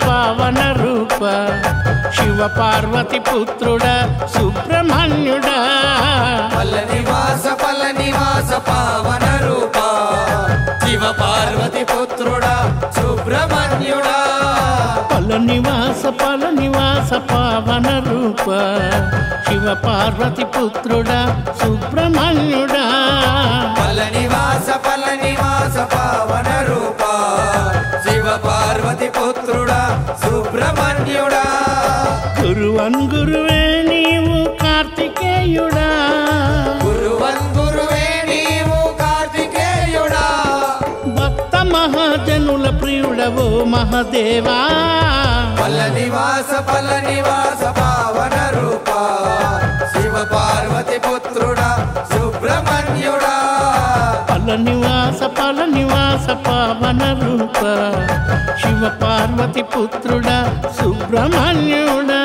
పావన రూప శివ పార్వతి పుత్రుడా సుబ్రహ్మణ్యుడా పల్ల నివాస పావన రూప శివ పార్వతి పుత్రుడా సుబ్రహ్మణ్యుడా పల్ల నివాస పావన రూప శివ పార్వతి పుత్రుడా సుబ్రహ్మణ్యుడా పల్ల నివాస పావన రూప శివ పార్వతి పుత్రుడా సుబ్రహ్మణ్యుడా గురువన్ గురువే నీవు కార్తికేయుడా గురువే నీవు కార్తికేయుడా భక్త మహాజనుల ప్రియుడవో మహదేవా పల్ల నివాస పావన రూప శివ పార్వతి పుత్రుడా సుబ్రహ్మణ్యుడా పల్ల నివాస పావన రూప శివ పార్వతి పుత్రుడా సుబ్రహ్మణ్యుడా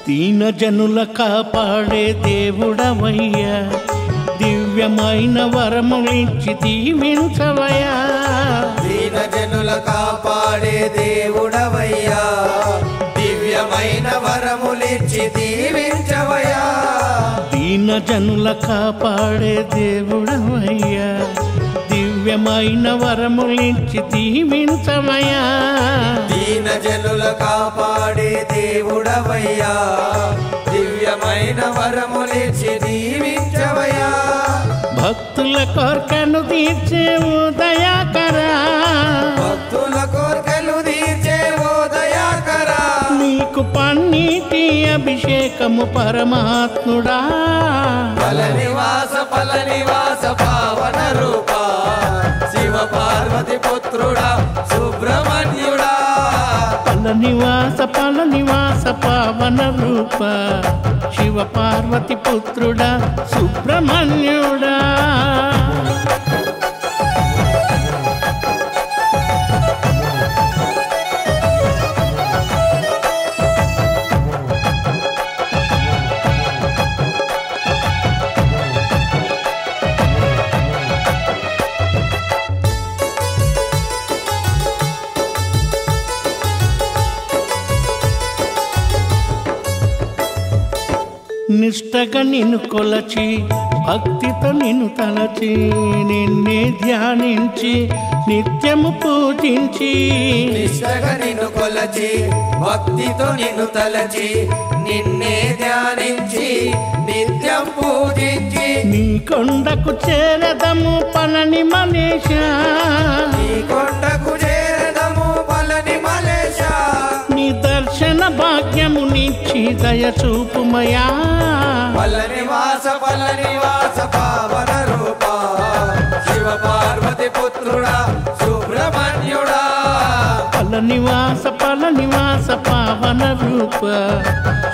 దీన జనుల కాపాడే దేవుడవయ్యా దివ్యమైన వరములిచ్చి దీవించవయ్యా దీన జనుల కాపాడే దేవుడవయ్యా దివ్యమైన వరములిచ్చి దీవించవయ్యా దీన జనుల కాపాడే దేవుడవయ్యా దివ్యమైన వరములిచ్చి దీవించవయ్యా దీన జనుల కాపాడే దేవుడవయ్యా దివ్యమైన వరములిచ్చి దీవించవయ్యా భక్తుల కోర్కెను తీర్చే దయాకరా భక్తుల కోర్కెలు తీర్చే ఓ దయాకరా నీకు పన్నీటి అభిషేకము పరమాత్ముడా పల్ల నివాస పావన రూప శివ పార్వతి పుత్రుడా సుబ్రహ్మణ్యుడా పల్ల నివాస పావన రూప శివ పార్వతి పుత్రుడా సుబ్రహ్మణ్యుడా నిష్టగా నిన్ను కొలచి భక్తితో నిన్ను తలచి నిన్నే ధ్యానించి నిత్యము పూజించి నిష్టగా నిన్ను కొలచి భక్తితో నిన్ను తలచి నిన్నే ధ్యానించి నిత్యం పూజించి నీ కొండకు చేరదము పలని మలేష నీ కొండకు చేరదము పలని మలేష నీ దర్శన భాగ్యము నిచ్చి దయ చూపుమయా పల్ల నివాస పావన రూప శివ పార్వతి పుత్రుడా సుబ్రహ్మణ్యుడా పల్ల నివాస పావన రూప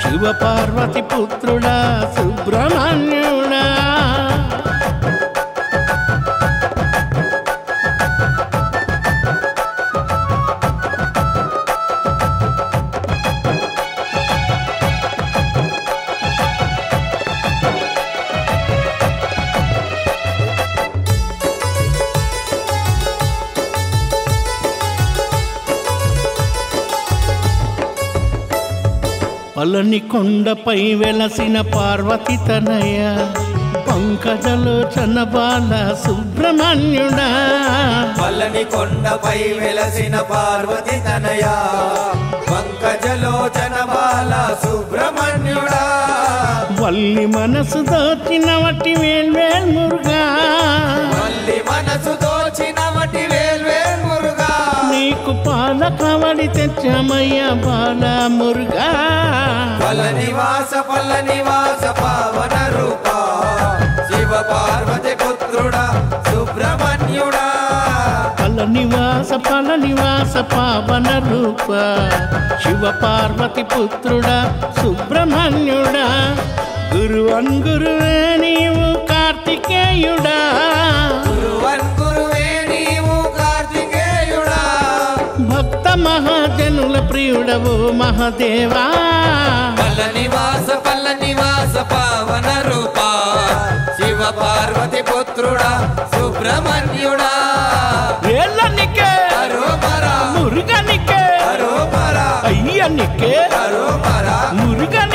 శివ పార్వతి పుత్రుడా సుబ్రహ్మణ్యుడా పలని కొండపై వెలసిన పార్వతి తనయ పంకజలోచన బాల సుబ్రహ్మణ్యుడా పల్లని కొండపై వెలసిన పార్వతి తనయ పంకజలోచన బాల సుబ్రహ్మణ్యుడా వల్లి మనసు దోచిన వట్టి వేల్వేల్ మురుగా వల్లి మనసు దోచిన వట్టి వేల్వేల్ మురుగా నీకు పాల కవడి తెచ్చామయ్య బాల మురుగా పల్ల నివాస పావన రూప శివ పార్వతి పుత్రుడా సుబ్రహ్మణ్యుడా పల్ల ఫల నివాస పావన రూప శివ పార్వతి పుత్రుడా సుబ్రహ్మణ్యుడా గురువన్ గురువే నీవు కార్తికేయుడా గురువన్ గురువే నీవు కార్తికేయుడా భక్త మహాజనుల ప్రియుడవు మహదేవా పల్ల నివాస పావన రూప శివ పార్వతి పుత్రుడా సుబ్రహ్మణ్యుడా వేళ్ళనికే అరోమరా మురుగనికే అరోమరా అయ్యనికే అరోమరా మురుగన్